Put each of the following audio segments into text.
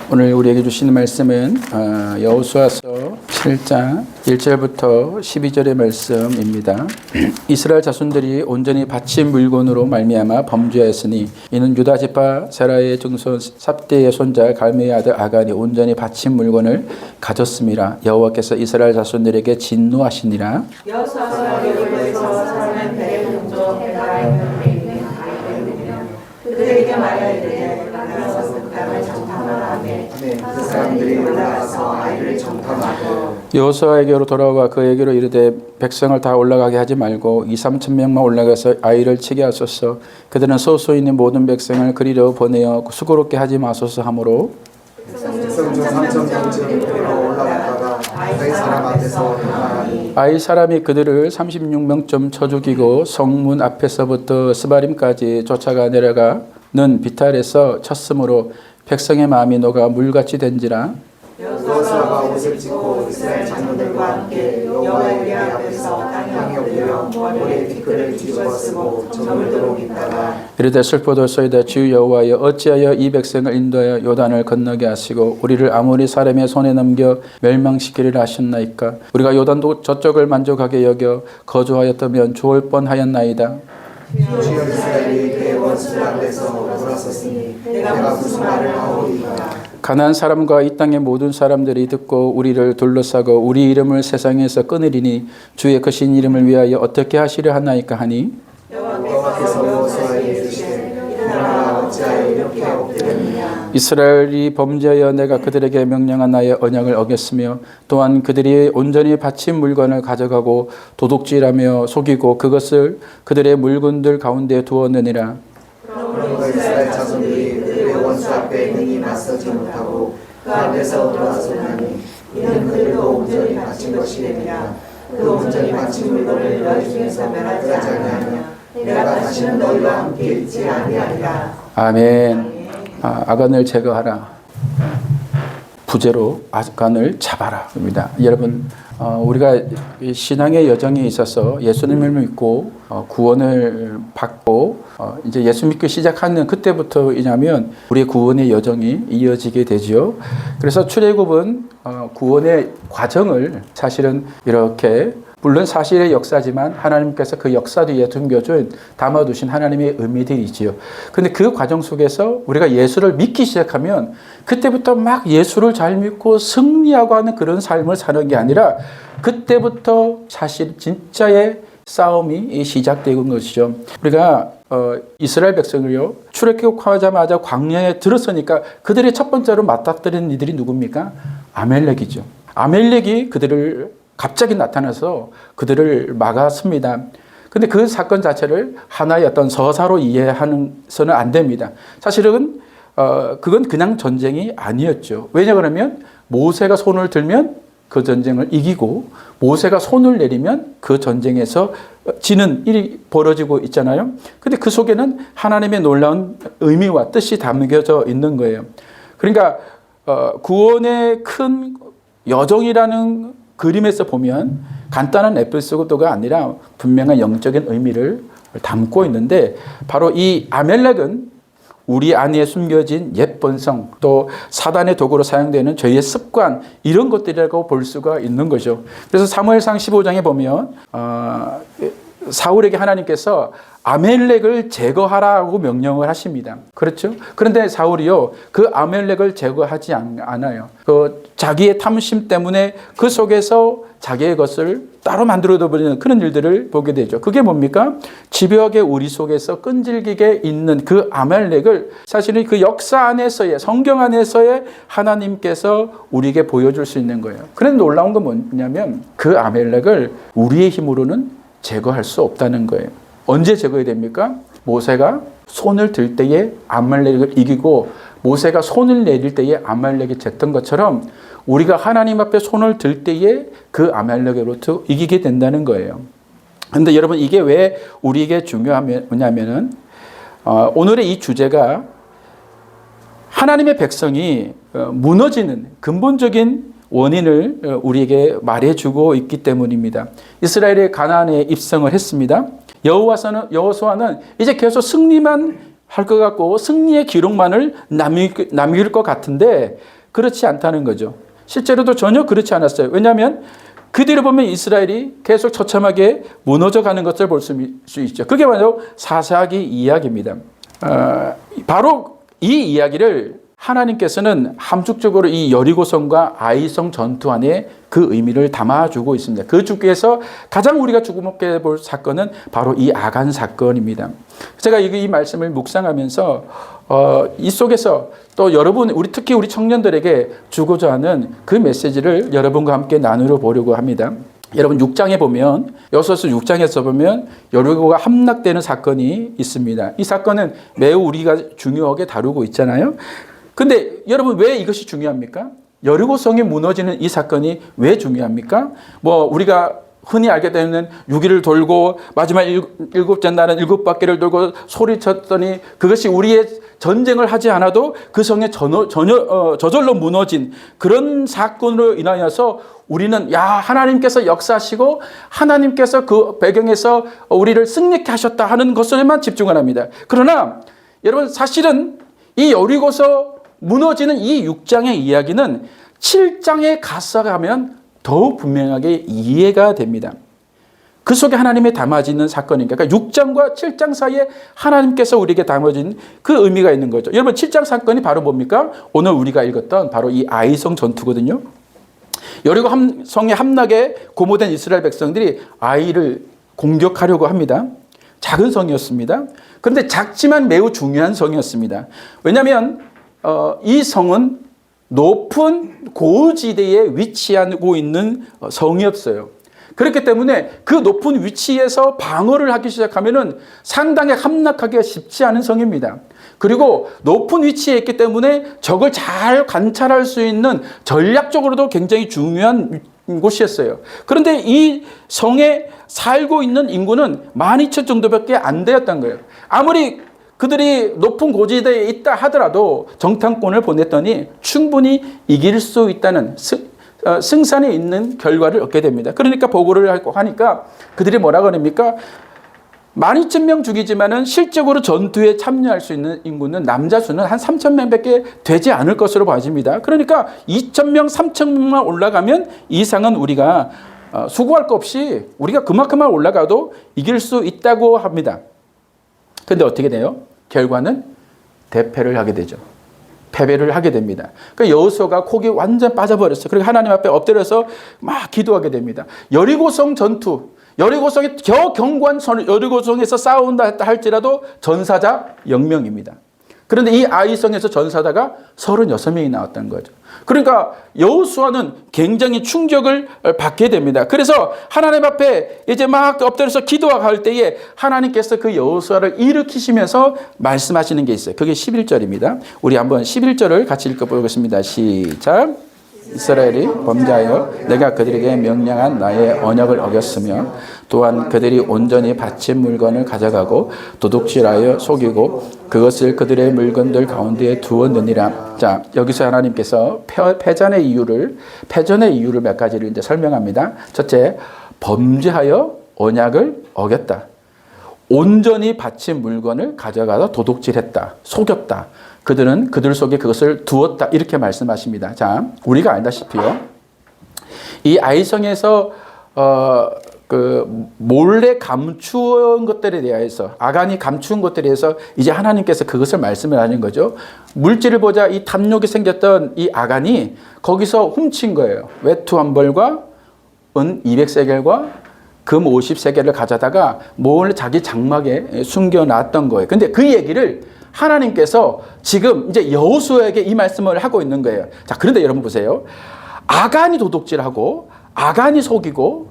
오늘 우리에게 주시는 말씀은 여호수아서 7장 1절부터 12절의 말씀입니다. 이스라엘 자손들이 온전히 바친 물건으로 말미암아 범죄하였으니 이는 유다 지파 세라의 증손 삽대의 손자 갈메의 아들 아간이 온전히 바친 물건을 가졌음이라. 여호와께서 이스라엘 자손들에게 진노하시니라. 여호수아가 여리고에서 사는 베레 동족 베다의 곁에 있는 아이를 보며 그들에게 말하되 나가서 그 땅을 정탐하라 하매 그 사람들이 올라가서 아이를 정탐하고 여호수아에게로 돌아와 그에게로 이르되 백성을 다 올라가게 하지 말고 2-3천 명만 올라가서 아이를 치게 하소서. 그들은 소수 있는 모든 백성을 그리로 보내어 수고롭게 하지 마소서 하므로 백성 중 3천 명쯤 그리로 올라갔다가 아이 사람 앞에서 나가니 아이 사람이 그들을 36명쯤 쳐 죽이고 성문 앞에서부터 스바림까지 쫓아가 내려가는 비탈에서 쳤으므로 백성의 마음이 녹아 물같이 된지라. 여호수아가 옷을 찢고 이스라엘 장로들과 함께 여호와의 궤 앞에서 땅에 엎드려 머리에 티끌을 뒤집어 쓰고 저물도록 있다가 이르되 슬퍼도소이다. 주 여호와여 어찌하여 이 백성을 인도하여 요단을 건너게 하시고 우리를 아모리 사람의 손에 넘겨 멸망시키리라 하셨나이까. 우리가 요단도 저쪽을 만족하게 여겨 거주하였다면 좋을 뻔하였나이다. 주여 이스라엘이 그의 원수들 앞에서 돌아섰으니 내가 무슨 말을 하오리이까. 가나안 사람과 이 땅의 모든 사람들이 듣고 우리를 둘러싸고 우리 이름을 세상에서 끊으리니 주의 크신 이름을 위하여 어떻게 하시려 하나이까 하니 여호와께서 여호수아에게 이르시되 일어나라 어찌하여 이렇게 엎드렸느냐. 이스라엘이 범죄하여 내가 그들에게 명령한 나의 언약을 어겼으며 또한 그들이 온전히 바친 물건을 가져가고 도둑질하며 속이고 그것을 그들의 물건들 가운데 두었느니라. 그러므로 이스라엘 자손들이 그들의 원수 앞에 능히 맞서지 못하고 그 앞에서 돌아서나니 이는 그들도 온전히 바친 것이 되느냐. 그 온전히 바친 물건을 너희 중에서 멸하지 아니하냐. 내가 다시는 너희와 함께 있지 아니하리라. 아멘. 아간을 제거하라. 부제로 아간을 잡아라.입니다. 여러분, 우리가 신앙의 여정에 있어서 예수님을 믿고 구원을 받고 이제 예수 믿기 시작하는 그때부터이냐면 우리의 구원의 여정이 이어지게 되죠. 그래서 출애굽은 구원의 과정을 사실은 이렇게 물론 사실의 역사지만 하나님께서 그 역사 뒤에 담아두신 하나님의 의미들이지요. 그런데 그 과정 속에서 우리가 예수를 믿기 시작하면 그때부터 막 예수를 잘 믿고 승리하고 하는 그런 삶을 사는 게 아니라 그때부터 사실 진짜의 싸움이 시작되는 것이죠. 우리가 이스라엘 백성을요 출애굽하자마자 광야에 들었으니까 그들의 첫 번째로 맞닥뜨리는 이들이 누굽니까? 아멜렉이죠. 아멜렉이 그들을 갑자기 나타나서 그들을 막았습니다. 근데 그 사건 자체를 하나의 어떤 서사로 이해하서는 안 됩니다. 사실은 그건 그냥 전쟁이 아니었죠. 왜냐 그러면 모세가 손을 들면 그 전쟁을 이기고 모세가 손을 내리면 그 전쟁에서 지는 일이 벌어지고 있잖아요. 근데 그 속에는 하나님의 놀라운 의미와 뜻이 담겨져 있는 거예요. 그러니까 구원의 큰 여정이라는 그림에서 보면 간단한 에피소드가 아니라 분명한 영적인 의미를 담고 있는데 바로 이 아멜렉은 우리 안에 숨겨진 옛 본성 또 사단의 도구로 사용되는 죄의 습관 이런 것들이라고 볼 수가 있는 거죠. 그래서 사무엘상 15장에 보면 사울에게 하나님께서 아멜렉을 제거하라고 명령을 하십니다. 그렇죠? 그런데 사울이요, 그 아멜렉을 제거하지 않아요. 자기의 탐심 때문에 그 속에서 자기의 것을 따로 만들어버리는 그런 일들을 보게 되죠. 그게 뭡니까? 집요하게 우리 속에서 끈질기게 있는 그 아멜렉을 사실은 그 역사 안에서의 성경 안에서의 하나님께서 우리에게 보여줄 수 있는 거예요. 그런데 놀라운 건 뭐냐면 그 아멜렉을 우리의 힘으로는 제거할 수 없다는 거예요. 언제 제거해야 됩니까? 모세가 손을 들 때에 아말렉을 이기고 모세가 손을 내릴 때에 아말렉이 졌던 것처럼 우리가 하나님 앞에 손을 들 때에 그 아말렉으로부터 이기게 된다는 거예요. 그런데 여러분 이게 왜 우리에게 중요하냐면은 오늘의 이 주제가 하나님의 백성이 무너지는 근본적인 원인을 우리에게 말해주고 있기 때문입니다. 이스라엘이 가나안에 입성을 했습니다. 여호수아는 이제 계속 승리만 할 것 같고 승리의 기록만을 남길 것 같은데 그렇지 않다는 거죠. 실제로도 전혀 그렇지 않았어요. 왜냐하면 그 뒤로 보면 이스라엘이 계속 처참하게 무너져가는 것을 볼 수 있죠. 그게 바로 사사기 이야기입니다. 바로 이 이야기를 하나님께서는 함축적으로 이 여리고성과 아이성 전투 안에 그 의미를 담아주고 있습니다. 그 중에서 가장 우리가 주목해 볼 사건은 바로 이 아간 사건입니다. 제가 이 말씀을 묵상하면서 이 속에서 또 여러분, 특히 우리 청년들에게 주고자 하는 그 메시지를 여러분과 함께 나누려 보려고 합니다. 여러분 6장에 보면, 여호수아서 6장에서 보면 여리고가 함락되는 사건이 있습니다. 이 사건은 매우 우리가 중요하게 다루고 있잖아요. 근데 여러분 왜 이것이 중요합니까? 여리고성이 무너지는 이 사건이 왜 중요합니까? 우리가 흔히 알게 되는 6일을 돌고 마지막 일곱째 날은 7바퀴를 돌고 소리쳤더니 그것이 우리의 전쟁을 하지 않아도 그 성에 저절로 무너진 그런 사건으로 인하여서 우리는 하나님께서 역사하시고 하나님께서 그 배경에서 우리를 승리케 하셨다 하는 것에만 집중을 합니다. 그러나 여러분 사실은 이 여리고서 무너지는 이 6장의 이야기는 7장에 가서 가면 더욱 분명하게 이해가 됩니다. 그 속에 하나님의 담아지는 사건이니까. 그러니까 6장과 7장 사이에 하나님께서 우리에게 담아진 그 의미가 있는 거죠. 여러분 7장 사건이 바로 뭡니까? 오늘 우리가 읽었던 바로 이 아이성 전투거든요. 여리고 성의 함락에 고모된 이스라엘 백성들이 아이를 공격하려고 합니다. 작은 성이었습니다. 그런데 작지만 매우 중요한 성이었습니다. 왜냐하면 이 성은 높은 고지대에 위치하고 있는 성이었어요. 그렇기 때문에 그 높은 위치에서 방어를 하기 시작하면은 상당히 함락하기가 쉽지 않은 성입니다. 그리고 높은 위치에 있기 때문에 적을 잘 관찰할 수 있는 전략적으로도 굉장히 중요한 곳이었어요. 그런데 이 성에 살고 있는 인구는 12,000 정도밖에 안 되었던 거예요. 아무리 그들이 높은 고지대에 있다 하더라도 정탐꾼을 보냈더니 충분히 이길 수 있다는 승산이 있는 결과를 얻게 됩니다. 그러니까 보고를 하고 하니까 그들이 뭐라고 합니까? 12,000명 죽이지만은 실적으로 전투에 참여할 수 있는 인구는 남자 수는 한 3,000명밖에 되지 않을 것으로 봐집니다. 그러니까 2,000명, 3,000명만 올라가면 이상은 우리가 수고할 거 없이 우리가 그만큼만 올라가도 이길 수 있다고 합니다. 근데 어떻게 돼요? 결과는 대패를 하게 되죠. 패배를 하게 됩니다. 그러니까 여호수아가 kok이 완전 빠져버렸어요. 그리고 하나님 앞에 엎드려서 막 기도하게 됩니다. 여리고성 전투, 여리고성이 겨우 견고한 여리고성에서 싸운다 할지라도 전사자 0명입니다. 그런데 이 아이성에서 전사자가 36명이 나왔다는 거죠. 그러니까 여호수아는 굉장히 충격을 받게 됩니다. 그래서 하나님 앞에 이제 막 엎드려서 기도할 때에 하나님께서 그 여호수아를 일으키시면서 말씀하시는 게 있어요. 그게 11절입니다. 우리 한번 11절을 같이 읽어보겠습니다. 시작. 이스라엘이 범죄하여 내가 그들에게 명령한 나의 언약을 어겼으며 또한 그들이 온전히 바친 물건을 가져가고 도둑질하여 속이고 그것을 그들의 물건들 가운데에 두었느니라. 자, 여기서 하나님께서 패전의 이유를 몇 가지를 이제 설명합니다. 첫째, 범죄하여 언약을 어겼다. 온전히 바친 물건을 가져가서 도둑질했다. 속였다. 그들은 그들 속에 그것을 두었다. 이렇게 말씀하십니다. 자, 우리가 알다시피요. 이 아이성에서 몰래 감추은 것들에 대해서 아간이 감추은 것들에 대해서 이제 하나님께서 그것을 말씀을 하는 거죠. 물질을 보자 이 탐욕이 생겼던 이 아간이 거기서 훔친 거예요. 외투 한 벌과 은 200세겔과 금 50세겔을 가져다가 몰래 자기 장막에 숨겨놨던 거예요. 근데 그 얘기를 하나님께서 지금 이제 여호수아에게 이 말씀을 하고 있는 거예요. 자, 그런데 여러분 보세요. 아간이 도둑질하고 아간이 속이고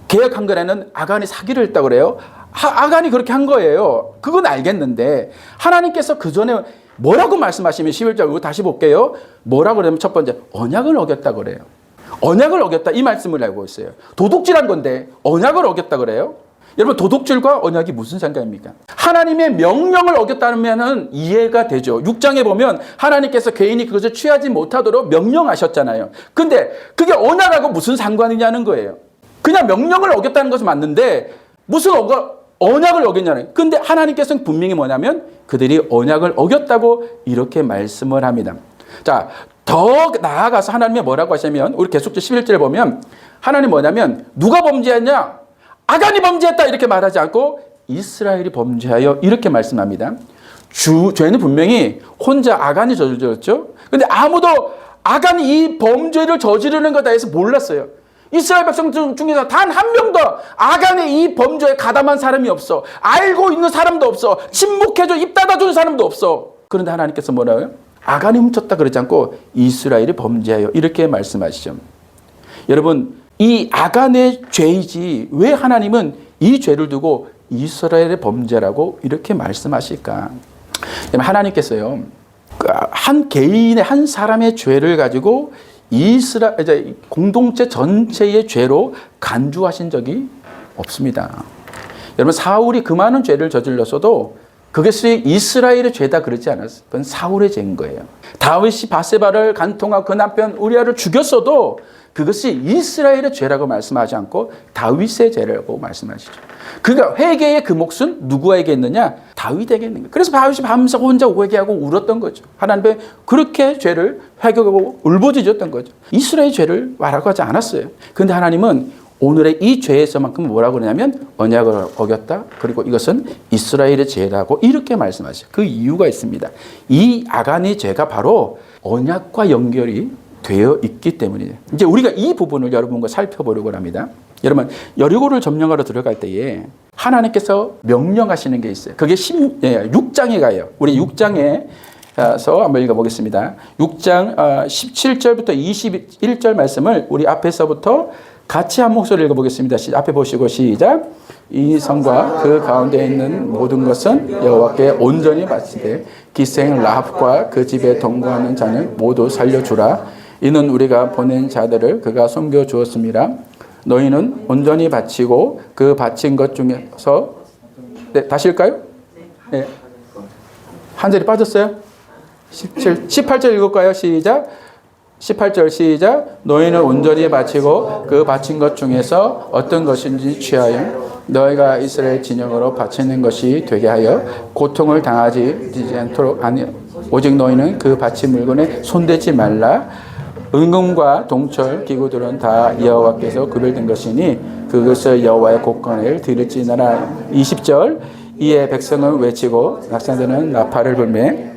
개혁한 거에는 아간이 사기를 했다고 그래요. 아간이 그렇게 한 거예요. 그건 알겠는데 하나님께서 그 전에 뭐라고 말씀하시면 11절 다시 볼게요. 뭐라고 그러면 첫 번째 언약을 어겼다고 그래요. 언약을 어겼다 이 말씀을 알고 있어요. 도둑질한 건데 언약을 어겼다 그래요. 여러분 도둑질과 언약이 무슨 상관입니까? 하나님의 명령을 어겼다면 이해가 되죠. 6장에 보면 하나님께서 개인이 그것을 취하지 못하도록 명령하셨잖아요. 근데 그게 언약하고 무슨 상관이냐는 거예요. 그냥 명령을 어겼다는 것은 맞는데 무슨 언약을 어겼냐는. 근데 하나님께서는 분명히 뭐냐면 그들이 언약을 어겼다고 이렇게 말씀을 합니다. 자, 더 나아가서 하나님이 뭐라고 하시냐면 우리 계속적 11절에 보면 하나님 뭐냐면 누가 범죄했냐? 아간이 범죄했다 이렇게 말하지 않고 이스라엘이 범죄하여 이렇게 말씀합니다. 죄는 분명히 혼자 아간이 저질렀죠. 근데 아무도 아간이 이 범죄를 저지르는 거다 해서 몰랐어요. 이스라엘 백성 중에서 단 한 명도 아간의 이 범죄에 가담한 사람이 없어. 알고 있는 사람도 없어. 침묵해줘 입 닫아주는 사람도 없어. 그런데 하나님께서 뭐라고요? 아간이 훔쳤다 그러지 않고 이스라엘이 범죄하여 이렇게 말씀하시죠. 여러분 이 아간의 죄이지 왜 하나님은 이 죄를 두고 이스라엘의 범죄라고 이렇게 말씀하실까? 하나님께서요 한 개인의 한 사람의 죄를 가지고 이제 공동체 전체의 죄로 간주하신 적이 없습니다. 여러분 사울이 그 많은 죄를 저질렀어도 그것이 이스라엘의 죄다 그러지 않았어요. 그건 사울의 죄인 거예요. 다윗이 바세바를 간통하고 그 남편 우리아를 죽였어도 그것이 이스라엘의 죄라고 말씀하지 않고 다윗의 죄라고 말씀하시죠. 그러니까 회개의 그 몫은 누구에게 있느냐? 다윗에게 있는 거예요. 그래서 다윗이 밤새 혼자 회개하고 울었던 거죠. 하나님의 그렇게 죄를 회개하고 울부짖었던 거죠. 이스라엘의 죄를 말하고 하지 않았어요. 그런데 하나님은 오늘의 이 죄에서만큼 뭐라고 그러냐면 언약을 어겼다. 그리고 이것은 이스라엘의 죄라고 이렇게 말씀하셔요. 그 이유가 있습니다. 이 아간의 죄가 바로 언약과 연결이 되어 있기 때문이에요. 이제 우리가 이 부분을 여러분과 살펴보려고 합니다. 여러분 여리고를 점령하러 들어갈 때에 하나님께서 명령하시는 게 있어요. 그게 6장에 가요. 우리 6장에서 한번 읽어보겠습니다. 6장 17절부터 21절 말씀을 우리 앞에서부터 같이 한 목소리 읽어보겠습니다. 앞에 보시고 시작. 이 성과 그 가운데 있는 모든 것은 여호와께 온전히 바치되 기생 라합과 그 집에 동거하는 자는 모두 살려주라. 이는 우리가 보낸 자들을 그가 숨겨주었습니다. 너희는 온전히 바치고 그 바친 것 중에서 다시 읽을까요? 네. 한 절이 빠졌어요? 18절 읽을까요? 시작. 18절 시작. 너희는 온전히 바치고 그 바친 것 중에서 어떤 것인지 취하여 너희가 이스라엘 진영으로 바치는 것이 되게 하여 고통을 당하지 않도록 오직 너희는 그 바친 물건에 손대지 말라. 은금과 동철 기구들은 다 여호와께서 구별된 것이니 그것을 여호와의 곳간에 드릴지니라. 20절 이에 백성은 외치고 낙산들은 나팔을 불매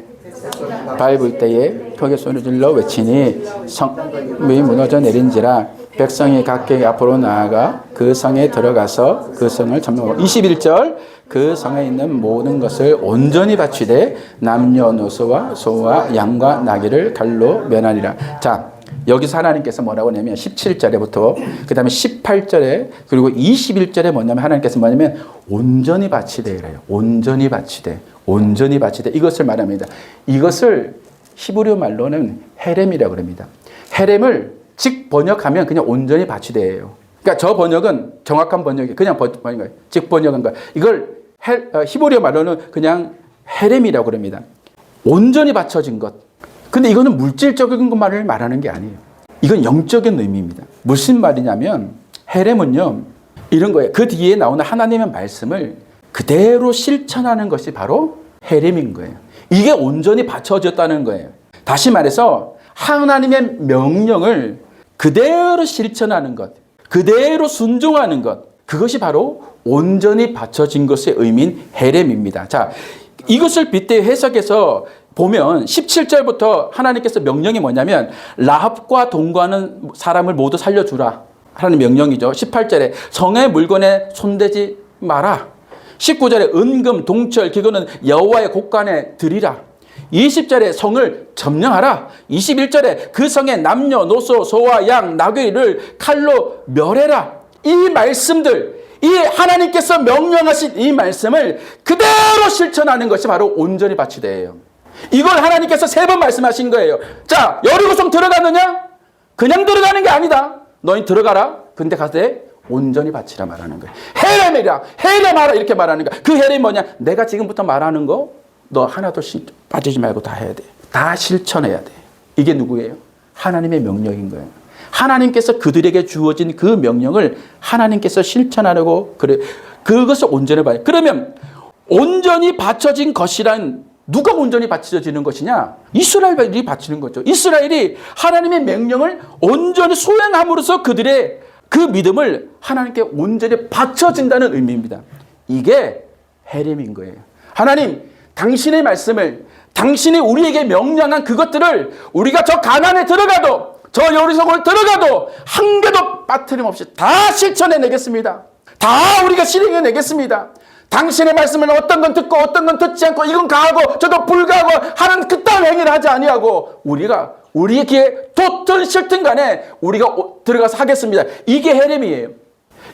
밟을 때에 크게 소리 질러 외치니 성이 무너져 내린지라. 백성이 각기 앞으로 나아가 그 성에 들어가서 그 성을 점령하고 21절 그 성에 있는 모든 것을 온전히 바치되 남녀노소와 소와 양과 나귀를 칼로 면하니라. 자 여기서 하나님께서 뭐라고 하냐면 17절에부터 그 다음에 18절에 그리고 21절에 뭐냐면 하나님께서 뭐냐면 온전히 바치되 이래요. 온전히 바치되 온전히 바치되 이것을 말합니다. 이것을 히브리어 말로는 헤렘이라고 합니다. 헤렘을 즉 번역하면 그냥 온전히 바치되예요. 그러니까 저 번역은 정확한 번역이 그냥 번역인 거예요. 즉 번역한 거. 이걸 히브리어 말로는 그냥 헤렘이라고 합니다. 온전히 바쳐진 것. 근데 이거는 물질적인 것만을 말하는 게 아니에요. 이건 영적인 의미입니다. 무슨 말이냐면 헤렘은요 이런 거예요. 그 뒤에 나오는 하나님의 말씀을 그대로 실천하는 것이 바로 헤렘인 거예요. 이게 온전히 바쳐졌다는 거예요. 다시 말해서 하나님의 명령을 그대로 실천하는 것, 그대로 순종하는 것, 그것이 바로 온전히 바쳐진 것의 의미인 헤렘입니다. 자, 이것을 빗대어 해석해서 보면 17절부터 하나님께서 명령이 뭐냐면 라합과 동거하는 사람을 모두 살려주라 하는 명령이죠. 18절에 성의 물건에 손대지 마라. 19절에 은금, 동철, 기구는 여호와의 곳간에 드리라. 20절에 성을 점령하라. 21절에 그 성에 남녀노소, 소와 양, 나귀를 칼로 멸해라. 이 말씀들, 이 하나님께서 명령하신 이 말씀을 그대로 실천하는 것이 바로 온전히 바치되예요. 이걸 하나님께서 3번 말씀하신 거예요. 자, 여리고성 들어가느냐? 그냥 들어가는 게 아니다. 너희 들어가라. 근데 가되 온전히 바치라 말하는 거예요. 헤렘이라, 헤렘하라 이렇게 말하는 거야. 그 헤렘이 뭐냐? 내가 지금부터 말하는 거 너 하나도 빠지지 말고 다 해야 돼. 다 실천해야 돼. 이게 누구예요? 하나님의 명령인 거예요. 하나님께서 그들에게 주어진 그 명령을 하나님께서 실천하려고 그래. 그것을 온전히 봐요. 그러면 온전히 바쳐진 것이란 누가 온전히 바쳐지는 것이냐? 이스라엘이 바치는 거죠. 이스라엘이 하나님의 명령을 온전히 수행함으로써 그들의 그 믿음을 하나님께 온전히 바쳐진다는 의미입니다. 이게 헤렘인 거예요. 하나님, 당신의 말씀을, 당신이 우리에게 명령한 그것들을 우리가 저 가나안에 들어가도, 저 여리고성을 들어가도 한 개도 빠트림없이 다 실천해내겠습니다. 다 우리가 실행해내겠습니다. 당신의 말씀을 어떤 건 듣고 어떤 건 듣지 않고 이건 가하고 저도 불가하고 하는 그딴 행위를 하지 아니하고 우리가 우리의 귀에 돋든 싫든 간에 우리가 들어가서 하겠습니다. 이게 헤렘이에요.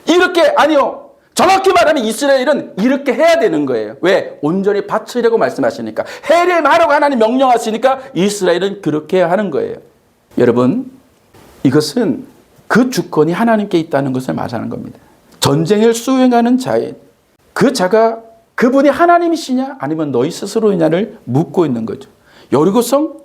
이렇게 아니요. 정확히 말하면 이스라엘은 이렇게 해야 되는 거예요. 왜? 온전히 바치려고 말씀하시니까. 헤렘하라고 하나님 명령하시니까 이스라엘은 그렇게 하는 거예요. 여러분, 이것은 그 주권이 하나님께 있다는 것을 말하는 겁니다. 전쟁을 수행하는 자인 그 자가 그분이 하나님이시냐 아니면 너희 스스로이냐를 묻고 있는 거죠. 여리고성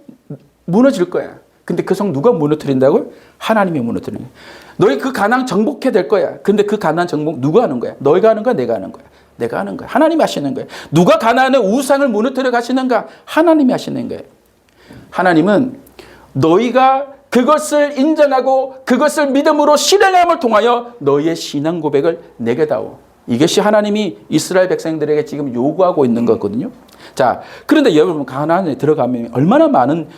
무너질 거야. 근데 그 성 누가 무너뜨린다고요? 하나님이 무너뜨리는 거야. 너희 그 가나안 정복해 될 거야. 근데 그 가나안 정복 누가 하는 거야? 너희가 하는 거야? 내가 하는 거야? 내가 하는 거야. 하나님이 하시는 거예요. 누가 가나안의 우상을 무너뜨려 가시는가? 하나님이 하시는 거예요. 하나님은 너희가 그것을 인정하고 그것을 믿음으로 실행함을 통하여 너희의 신앙 고백을 내게 다오. 이것이 하나님이 이스라엘 백성들에게 지금 요구하고 있는 거거든요. 자, 그런데 여러분 가나안에 들어가면 얼마나 많은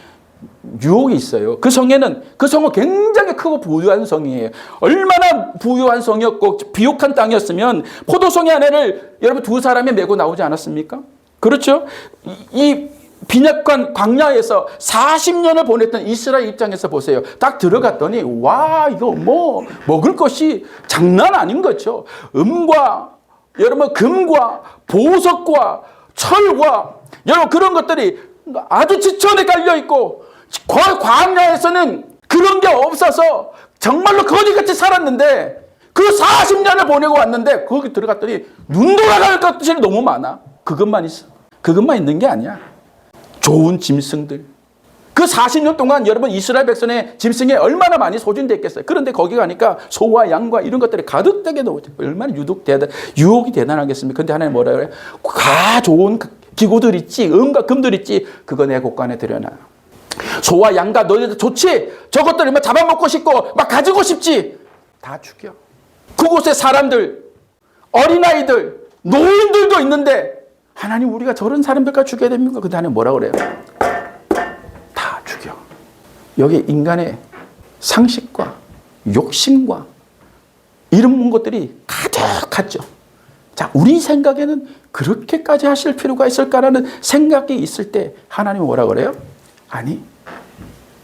유혹이 있어요. 그 성은 굉장히 크고 부유한 성이에요. 얼마나 부유한 성이었고 비옥한 땅이었으면 포도송이 안에를 여러분 두 사람이 메고 나오지 않았습니까? 그렇죠? 이 빈약한 광야에서 40년을 보냈던 이스라엘 입장에서 보세요. 딱 들어갔더니 와 이거 뭐 먹을 것이 장난 아닌 거죠. 여러분 금과 보석과 철과 여러분 그런 것들이 아주 지천에 깔려 있고 광야에서는 그런 게 없어서 정말로 거지같이 살았는데 그 40년을 보내고 왔는데 거기 들어갔더니 눈 돌아갈 것들이 너무 많아. 그것만 있어. 그것만 있는 게 아니야. 좋은 짐승들. 그 40년 동안 여러분 이스라엘 백성의 짐승에 얼마나 많이 소진되어 있겠어요. 그런데 거기 가니까 소와 양과 이런 것들이 가득하게 나오죠. 얼마나 유혹이 대단하겠습니까? 근데 하나님 뭐라 그래요? 좋은 기구들 있지, 은과 금들 있지, 그거 내 곳간에 들여놔. 소와 양과 너희들 좋지? 저것들을 막 잡아먹고 싶고 막 가지고 싶지? 다 죽여. 그곳에 사람들, 어린아이들, 노인들도 있는데 하나님 우리가 저런 사람들까지 죽여야 됩니까? 근데 하나님 뭐라 그래요? 다 죽여. 여기 인간의 상식과 욕심과 이런 것들이 가득하죠. 자, 우리 생각에는 그렇게까지 하실 필요가 있을까라는 생각이 있을 때 하나님은 뭐라 그래요? 아니,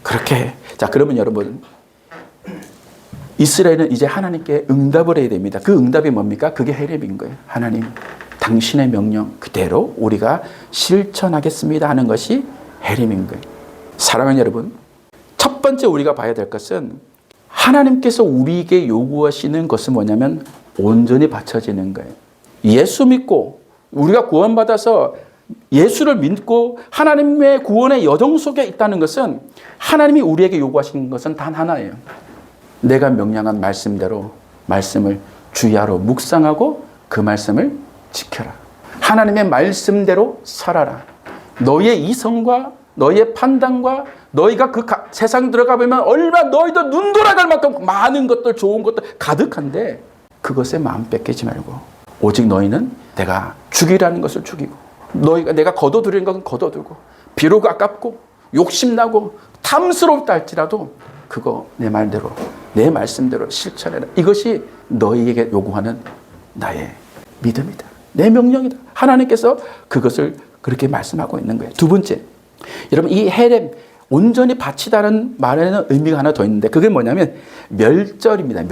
그렇게 해. 자, 그러면 여러분 이스라엘은 이제 하나님께 응답을 해야 됩니다. 그 응답이 뭡니까? 그게 헤렘인 거예요. 하나님, 당신의 명령 그대로 우리가 실천하겠습니다 하는 것이 헤렘인 거예요. 사랑하는 여러분, 첫 번째 우리가 봐야 될 것은 하나님께서 우리에게 요구하시는 것은 뭐냐면 온전히 바쳐지는 거예요. 예수 믿고 우리가 구원받아서 예수를 믿고 하나님의 구원의 여정 속에 있다는 것은 하나님이 우리에게 요구하시는 것은 단 하나예요. 내가 명령한 말씀대로 말씀을 주야로 묵상하고 그 말씀을 지켜라. 하나님의 말씀대로 살아라. 너의 이성과 너의 판단과 너희가 그 세상 들어가 보면 얼마나 너희도 눈 돌아갈 만큼 많은 것들 좋은 것들 가득한데 그것에 마음 뺏기지 말고 오직 너희는 내가 죽이라는 것을 죽이고 너희가 내가 거둬들이는 것은 거둬들고 비록 아깝고 욕심나고 탐스럽다 할지라도 그거 내 말대로 내 말씀대로 실천해라. 이것이 너희에게 요구하는 나의 믿음이다. 내 명령이다. 하나님께서 그것을 그렇게 말씀하고 있는 거예요. 두 번째, 여러분 이 헤렘 온전히 바치다는 말에는 의미가 하나 더 있는데 그게 뭐냐면 멸절입니다.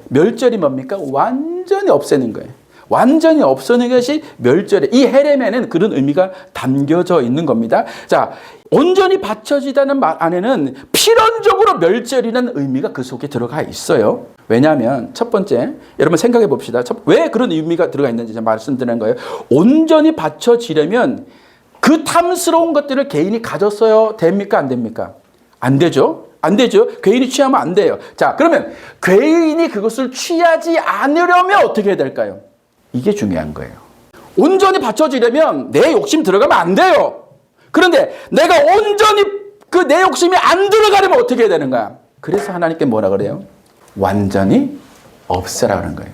멸절이 뭡니까? 완전히 없애는 거예요. 완전히 없애는 것이 멸절이에요. 이 헤렘에는 그런 의미가 담겨져 있는 겁니다. 자, 온전히 바쳐지다는 말 안에는 필연적으로 멸절이라는 의미가 그 속에 들어가 있어요. 왜냐하면 첫 번째, 여러분 생각해 봅시다. 왜 그런 의미가 들어가 있는지 제가 말씀드리는 거예요. 온전히 바쳐지려면 그 탐스러운 것들을 개인이 가졌어야 됩니까? 안 됩니까? 안 되죠. 안 되죠. 개인이 취하면 안 돼요. 자, 그러면 개인이 그것을 취하지 않으려면 어떻게 해야 될까요? 이게 중요한 거예요. 온전히 바쳐지려면 내 욕심 들어가면 안 돼요. 그런데 내가 온전히 그 내 욕심이 안 들어가려면 어떻게 해야 되는 거야? 그래서 하나님께 뭐라 그래요? 완전히 없애라는 거예요.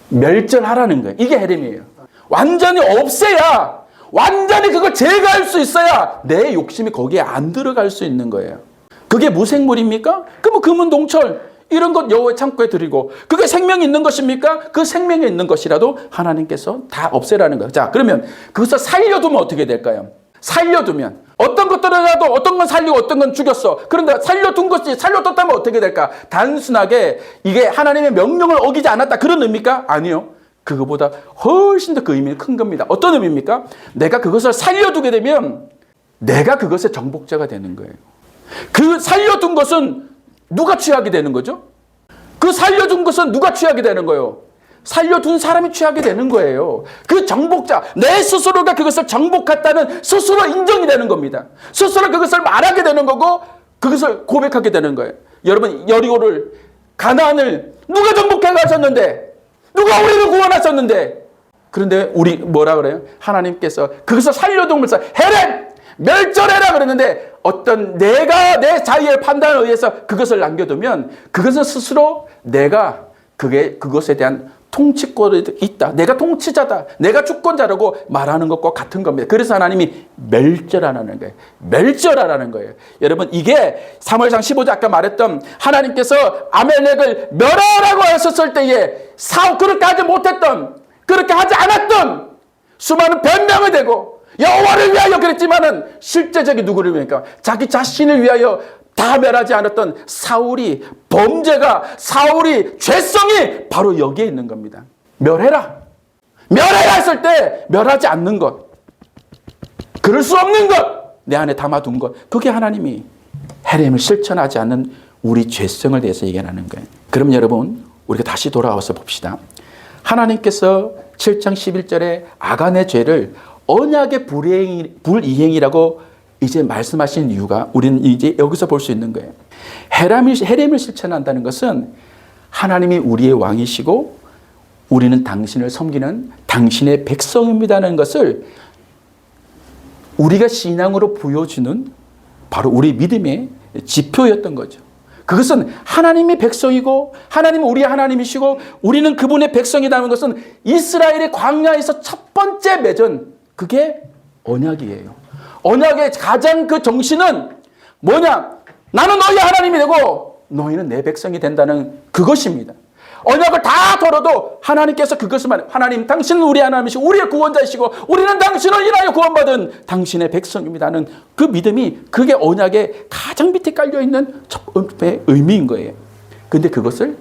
멸절하라는 거예요. 이게 헤렘이에요. 완전히 없애야, 완전히 그걸 제거할 수 있어야 내 욕심이 거기에 안 들어갈 수 있는 거예요. 그게 무생물입니까? 그럼 금은 동철 이런 것 여호와의 창고에 드리고, 그게 생명이 있는 것입니까? 그 생명이 있는 것이라도 하나님께서 다 없애라는 거예요. 자, 그러면 그것을 살려두면 어떻게 될까요? 살려두면 어떤 것들이라도 어떤 건 살리고 어떤 건 죽였어. 그런데 살려둔 것이, 살려뒀다면 어떻게 될까? 단순하게 이게 하나님의 명령을 어기지 않았다 그런 의미입니까? 아니요. 그거보다 훨씬 더 그 의미는 큰 겁니다. 어떤 의미입니까? 내가 그것을 살려두게 되면 내가 그것의 정복자가 되는 거예요. 그 살려둔 것은 누가 취하게 되는 거죠? 그 살려준 것은 누가 취하게 되는 거예요? 살려둔 사람이 취하게 되는 거예요. 그 정복자, 내 스스로가 그것을 정복했다는 스스로 인정이 되는 겁니다. 스스로 그것을 말하게 되는 거고 그것을 고백하게 되는 거예요. 여러분, 여리고를, 가나안을 누가 정복해 가셨는데, 누가 우리를 구원하셨는데, 그런데 우리 뭐라 그래요? 하나님께서 그것을 살려두면서 헤렘! 멸절해라 그랬는데, 어떤 내가 내 자유의 판단에 의해서 그것을 남겨두면 그것은 스스로 내가 그것에 대한 통치권이 있다, 내가 통치자다, 내가 주권자라고 말하는 것과 같은 겁니다. 그래서 하나님이 멸절하라는 거예요. 멸절하라는 거예요. 여러분, 이게 사무엘상 15장 아까 말했던 하나님께서 아멜렉을 멸하라고 하셨을 때에 그렇게 하지 못했던, 그렇게 하지 않았던 수많은 변명을 대고 여호와를 위하여 그랬지만은 실제적인 누구를 위하니까 자기 자신을 위하여 다 멸하지 않았던 사울이, 범죄가, 사울이 죄성이 바로 여기에 있는 겁니다. 멸해라. 멸해라 했을 때 멸하지 않는 것, 그럴 수 없는 것, 내 안에 담아둔 것, 그게 하나님이 헤렘을 실천하지 않는 우리 죄성을 대해서 얘기하는 거예요. 그럼 여러분, 우리가 다시 돌아와서 봅시다. 하나님께서 7장 11절에 아간의 죄를 언약의 불이행이라고 이제 말씀하신 이유가 우리는 이제 여기서 볼 수 있는 거예요. 헤렘을 실천한다는 것은 하나님이 우리의 왕이시고 우리는 당신을 섬기는 당신의 백성입니다는 것을 우리가 신앙으로 보여주는 바로 우리 믿음의 지표였던 거죠. 그것은 하나님의 백성이고 하나님은 우리의 하나님이시고 우리는 그분의 백성이라는 것은 이스라엘의 광야에서 첫 번째 맺은 그게 언약이에요. 언약의 가장 그 정신은 뭐냐? 나는 너희 하나님이 되고 너희는 내 백성이 된다는 그것입니다. 언약을 다 덜어도 하나님께서 그것을 말해요. 하나님, 당신은 우리 하나님이시고 우리의 구원자이시고 우리는 당신을 인하여 구원받은 당신의 백성입니다는 그 믿음이, 그게 언약의 가장 밑에 깔려있는 첫 번째 의미인 거예요. 근데 그것을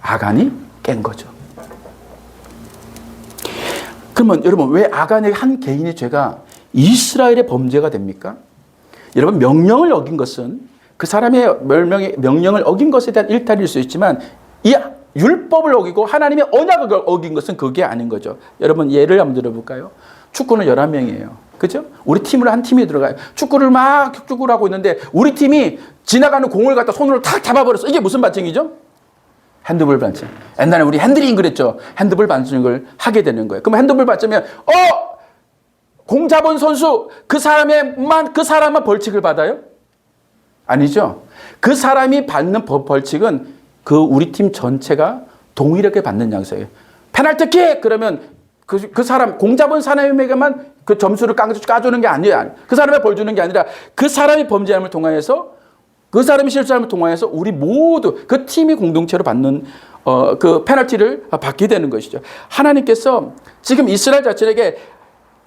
아간이 깬 거죠. 그러면 여러분, 왜 아간의 한 개인의 죄가 이스라엘의 범죄가 됩니까? 여러분, 명령을 어긴 것은 그 사람의 명령을 어긴 것에 대한 일탈일 수 있지만 이 율법을 어기고 하나님의 언약을 어긴 것은 그게 아닌 거죠. 여러분, 예를 한번 들어볼까요? 축구는 11명이에요. 그죠? 우리 팀으로 한 팀이 들어가요. 축구를 하고 있는데 우리 팀이 지나가는 공을 갖다 손으로 탁 잡아버렸어. 이게 무슨 반칙이죠? 핸드볼 반칙. 옛날에 우리 핸드링 그랬죠. 핸드볼 반칙을 하게 되는 거예요. 그럼 핸드볼 반칙이면 공 잡은 선수 그 사람만 벌칙을 받아요? 아니죠. 그 사람이 받는 벌칙은 그 우리 팀 전체가 동일하게 받는 양식이에요. 페널티킥 그러면 그 사람, 공 잡은 사람에게만 그 점수를 까주는 게 아니라, 그 사람에 벌 주는 게 아니라 그 사람이 범죄함을 통하여서, 그 사람이 실수함을 통하여서 우리 모두 그 팀이 공동체로 받는 그 페널티를 받게 되는 것이죠. 하나님께서 지금 이스라엘 자신에게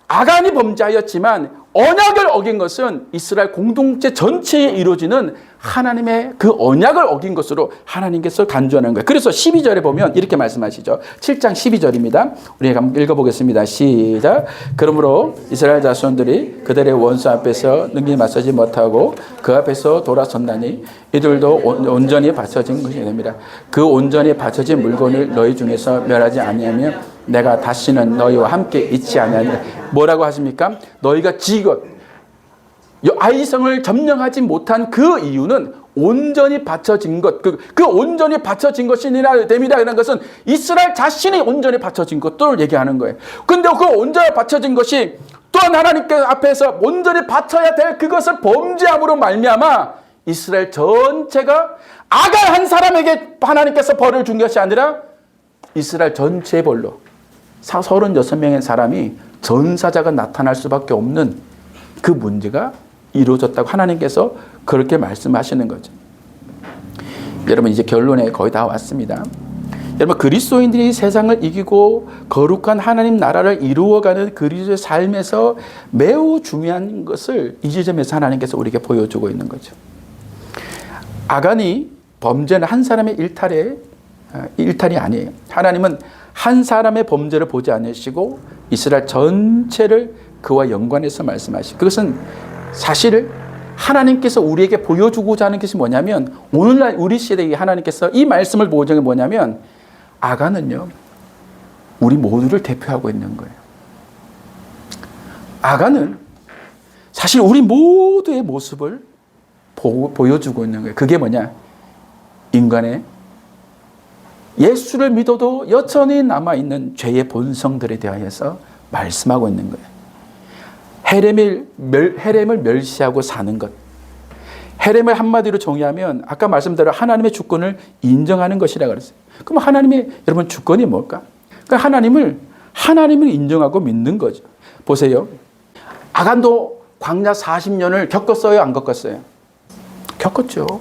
아간이 범죄하였지만 언약을 어긴 것은 이스라엘 공동체 전체에 이루어지는 하나님의 그 언약을 어긴 것으로 하나님께서 간주하는 거예요. 그래서 12절에 보면 이렇게 말씀하시죠. 7장 12절입니다. 우리가 한번 읽어보겠습니다. 시작. 그러므로 이스라엘 자손들이 그들의 원수 앞에서 능히 맞서지 못하고 그 앞에서 돌아선다니 이들도 온전히 바쳐진 것이 됩니다. 그 온전히 바쳐진 물건을 너희 중에서 멸하지 아니하면 내가 다시는 너희와 함께 있지 아니하리라. 뭐라고 하십니까? 너희가 지금 아이성을 점령하지 못한 그 이유는 온전히 바쳐진 것, 그 온전히 바쳐진 것이니라 됩니다. 이런 것은 이스라엘 자신이 온전히 바쳐진 것들을 얘기하는 거예요. 근데 그 온전히 바쳐진 것이 또한 하나님께 앞에서 온전히 바쳐야 될 그것을 범죄함으로 말미암아 이스라엘 전체가 아간 한 사람에게 하나님께서 벌을 준 것이 아니라 이스라엘 전체의 벌로 36명의 사람이 전사자가 나타날 수밖에 없는 그 문제가 이루어졌다고 하나님께서 그렇게 말씀하시는 거죠. 여러분 이제 결론에 거의 다 왔습니다. 여러분 그리스도인들이 세상을 이기고 거룩한 하나님 나라를 이루어가는 그리스도의 삶에서 매우 중요한 것을 이 지점에서 하나님께서 우리에게 보여주고 있는 거죠. 아간이 범죄는 한 사람의 일탈이 아니에요. 하나님은 한 사람의 범죄를 보지 않으시고 이스라엘 전체를 그와 연관해서 말씀하시고, 그것은 사실 하나님께서 우리에게 보여주고자 하는 것이 뭐냐면, 오늘날 우리 시대에 하나님께서 이 말씀을 보여주는 게 뭐냐면, 아간은요 우리 모두를 대표하고 있는 거예요. 아간은 사실 우리 모두의 모습을 보여주고 있는 거예요. 그게 뭐냐? 인간의 예수를 믿어도 여전히 남아있는 죄의 본성들에 대하여서 말씀하고 있는 거예요. 헤렘을 멸시하고 사는 것. 헤렘을 한마디로 정의하면 아까 말씀대로 하나님의 주권을 인정하는 것이라고 그랬어요. 그럼 하나님의 여러분 주권이 뭘까? 그러니까 하나님을 인정하고 믿는 거죠. 보세요. 아간도 광야 40년을 겪었어요, 안 겪었어요? 겪었죠.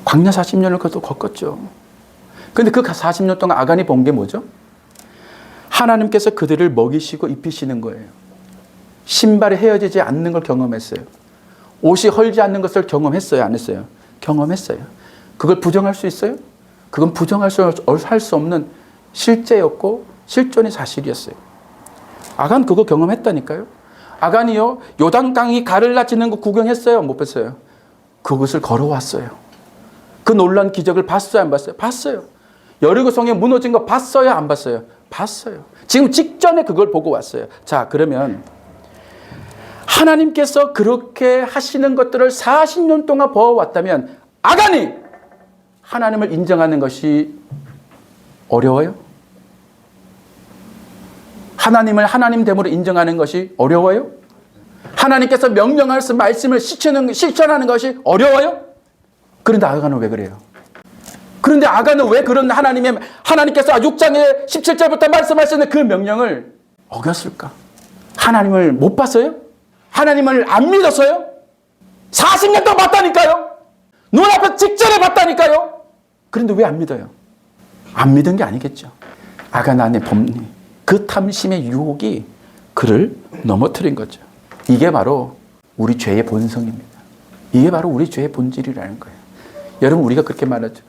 광야 40년을 겪었죠. 그런데 그 40년 동안 아간이 본 게 뭐죠? 하나님께서 그들을 먹이시고 입히시는 거예요. 신발이 헤어지지 않는 걸 경험했어요. 옷이 헐지 않는 것을 경험했어요, 안 했어요? 경험했어요. 그걸 부정할 수 있어요? 그건 부정할 수 없는 실제였고 실존의 사실이었어요. 아간 그거 경험했다니까요. 아간이요 요단강이 가를라지는 거 구경했어요, 못 봤어요? 그것을 걸어왔어요. 그 놀라운 기적을 봤어요, 안 봤어요? 봤어요. 여리고성이 무너진 거 봤어요, 안 봤어요? 봤어요. 지금 직전에 그걸 보고 왔어요. 자, 그러면 하나님께서 그렇게 하시는 것들을 40년 동안 보아왔다면 아간이 하나님을 인정하는 것이 어려워요? 하나님을 하나님됨으로 인정하는 것이 어려워요? 하나님께서 명령하신 말씀을 실천하는 것이 어려워요? 그런데 아간은 왜 그래요? 그런데 아간은 왜 그런 하나님께서 6장에 17절부터 말씀하시는 그 명령을 어겼을까? 하나님을 못 봤어요? 하나님을 안 믿었어요? 40년 동안 봤다니까요? 눈앞에 직전에 봤다니까요? 그런데 왜 안 믿어요? 안 믿은 게 아니겠죠. 아간 안에 법리, 그 탐심의 유혹이 그를 넘어뜨린 거죠. 이게 바로 우리 죄의 본성입니다. 이게 바로 우리 죄의 본질이라는 거예요. 여러분 우리가 그렇게 말하죠.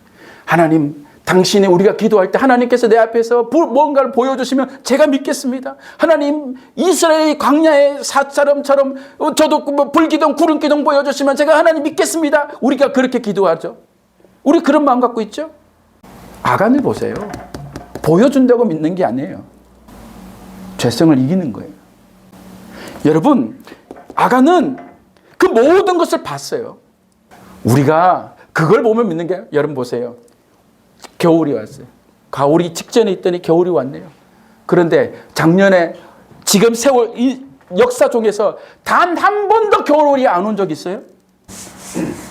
하나님, 당신이 우리가 기도할 때 하나님께서 내 앞에서 뭔가를 보여주시면 제가 믿겠습니다. 하나님, 이스라엘 광야의 사처럼처럼 저도 불기둥 구름기둥 보여주시면 제가 하나님 믿겠습니다. 우리가 그렇게 기도하죠. 우리 그런 마음 갖고 있죠. 아간을 보세요. 보여준다고 믿는 게 아니에요. 죄성을 이기는 거예요. 여러분, 아간은 그 모든 것을 봤어요. 우리가 그걸 보면 믿는 게, 여러분 보세요. 겨울이 왔어요. 가을이 직전에 있더니 겨울이 왔네요. 그런데 작년에 지금 세월 이 역사 중에서 단 한 번도 겨울이 안 온 적 있어요?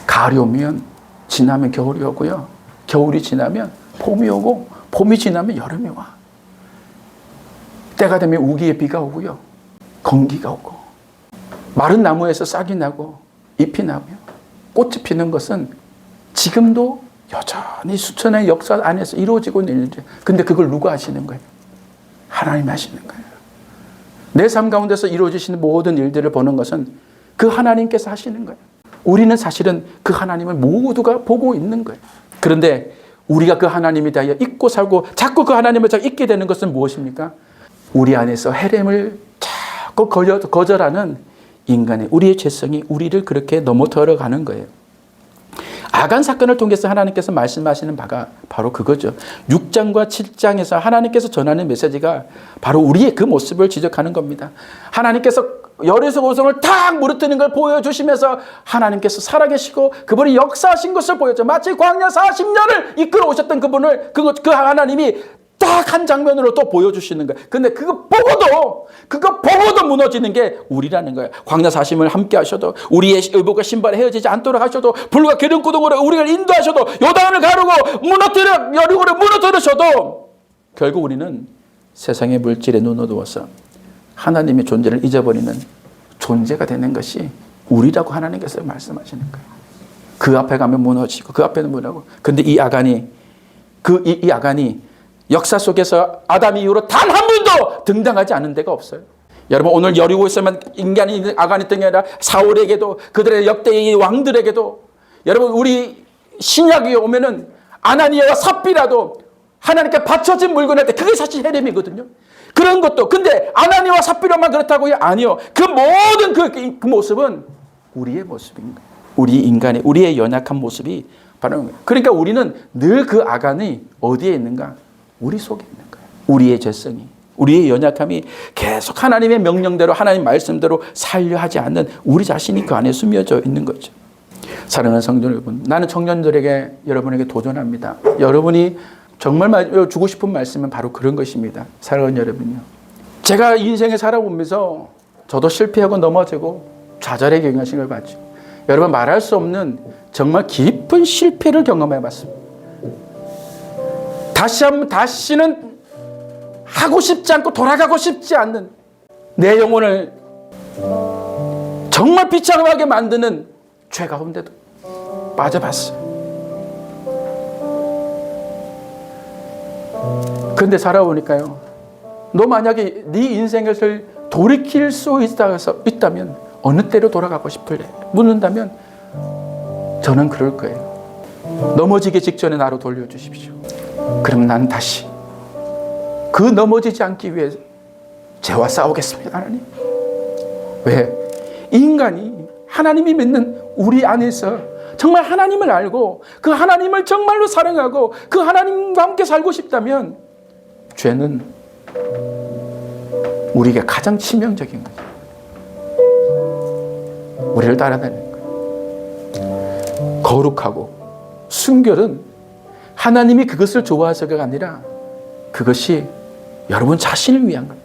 가을이 오면 지나면 겨울이 오고요. 겨울이 지나면 봄이 오고 봄이 지나면 여름이 와. 때가 되면 우기에 비가 오고요. 건기가 오고 마른 나무에서 싹이 나고 잎이 나며 꽃이 피는 것은 지금도 여전히 수천의 역사 안에서 이루어지고 있는 일이죠. 근데 그걸 누가 하시는 거예요? 하나님 하시는 거예요. 내 삶 가운데서 이루어지시는 모든 일들을 보는 것은 그 하나님께서 하시는 거예요. 우리는 사실은 그 하나님을 모두가 보고 있는 거예요. 그런데 우리가 그 하나님에 대하여 잊고 살고 자꾸 그 하나님을 잊게 되는 것은 무엇입니까? 우리 안에서 헤렘을 자꾸 거절하는 인간의 우리의 죄성이 우리를 그렇게 넘어뜨려 가는 거예요. 아간 사건을 통해서 하나님께서 말씀하시는 바가 바로 그거죠. 6장과 7장에서 하나님께서 전하는 메시지가 바로 우리의 그 모습을 지적하는 겁니다. 하나님께서 여리고 고성을 탁 무너뜨리는 걸 보여주시면서 하나님께서 살아계시고 그분이 역사하신 것을 보여줘. 마치 광야 40년을 이끌어 오셨던 그분을 그 하나님이 딱 한 장면으로 또 보여주시는 거예요. 근데 그거 보고도 무너지는 게 우리라는 거예요. 광야 사심을 함께 하셔도, 우리의 의복과 신발이 헤어지지 않도록 하셔도, 불과 기름구동으로 우리를 인도하셔도, 요단을 가르고 여리고를 무너뜨리셔도 결국 우리는 세상의 물질에 눈 어두워서 하나님의 존재를 잊어버리는 존재가 되는 것이 우리라고 하나님께서 말씀하시는 거예요. 그 앞에 가면 무너지고 그 앞에는 무너지고. 근데 이 아간이 이 아간이 역사 속에서 아담 이후로 단 한 번도 등장하지 않은 데가 없어요. 여러분, 오늘 여리고에서만 인간이 아간이 등이 아니라 사울에게도, 그들의 역대의 왕들에게도, 여러분, 우리 신약에 오면은 아나니아와 삽비라도 하나님께 바쳐진 물건할 때 그게 사실 헤렘이거든요. 그런 것도. 근데 아나니아와 삽비라만 그렇다고요? 아니요. 그 모든 그 모습은 우리의 모습인 거예요. 우리 인간의, 우리의 연약한 모습이 바로 거예요. 그러니까 우리는 늘 그 아간이 어디에 있는가? 우리 속에 있는 거예요. 우리의 죄성이, 우리의 연약함이 계속 하나님의 명령대로, 하나님 말씀대로 살려 하지 않는 우리 자신이 그 안에 숨겨져 있는 거죠. 사랑하는 성도 여러분, 나는 청년들에게, 여러분에게 도전합니다. 여러분이 정말 주고 싶은 말씀은 바로 그런 것입니다. 사랑하는 여러분요, 제가 인생에 살아보면서 저도 실패하고 넘어지고 좌절의 경험을 봤죠. 여러분, 말할 수 없는 정말 깊은 실패를 경험해 봤습니다. 다시는 하고 싶지 않고 돌아가고 싶지 않는, 내 영혼을 정말 비참하게 만드는 죄 가운데도 빠져봤어요. 그런데 살아보니까요, 너 만약에 네 인생을 돌이킬 수 있다면 어느 때로 돌아가고 싶을래? 묻는다면 저는 그럴 거예요. 넘어지기 직전에 나로 돌려주십시오. 그럼 나는 다시 그 넘어지지 않기 위해 죄와 싸우겠습니다. 하나님. 왜? 인간이 하나님이 믿는 우리 안에서 정말 하나님을 알고 그 하나님을 정말로 사랑하고 그 하나님과 함께 살고 싶다면 죄는 우리에게 가장 치명적인 거죠. 우리를 따라다니는 거예요. 거룩하고 순결은 하나님이 그것을 좋아해서가 아니라 그것이 여러분 자신을 위한 거예요.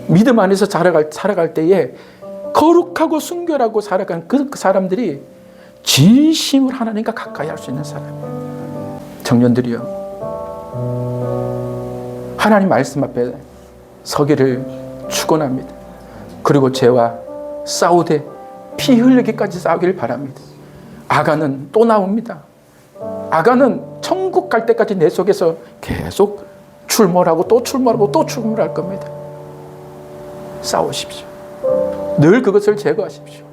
믿음 안에서 살아갈 때에 거룩하고 순결하고 살아가는 그 사람들이 진심으로 하나님과 가까이 할 수 있는 사람이에요. 청년들이요, 하나님 말씀 앞에 서기를 축원합니다. 그리고 죄와 싸우되 피 흘리기까지 싸우기를 바랍니다. 아간은 또 나옵니다. 아간은 천국 갈 때까지 내 속에서 계속 출몰하고 또 출몰하고 또 출몰할 겁니다. 싸우십시오. 늘 그것을 제거하십시오.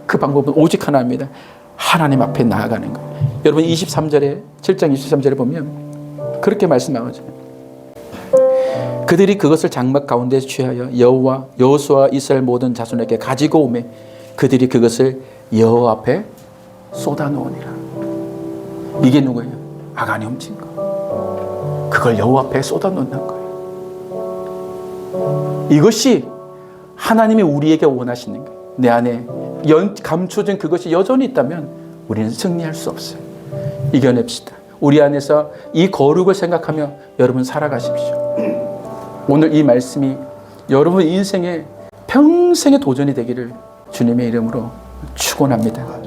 그 방법은 오직 하나입니다. 하나님 앞에 나아가는 거예요. 여러분 7장 23절에 보면 그렇게 말씀하죠. 그들이 그것을 장막 가운데 취하여 여호수아 이스라엘 모든 자손에게 가지고 오매 그들이 그것을 여호와 앞에 쏟아놓으니라. 이게 누구예요? 아간이 훔친 거. 그걸 여호와 앞에 쏟아놓는 거예요. 이것이 하나님이 우리에게 원하시는 거예요. 내 안에 감춰진 그것이 여전히 있다면 우리는 승리할 수 없어요. 이겨냅시다. 우리 안에서 이 거룩을 생각하며 여러분 살아가십시오. 오늘 이 말씀이 여러분 인생의 평생의 도전이 되기를 주님의 이름으로 축원합니다.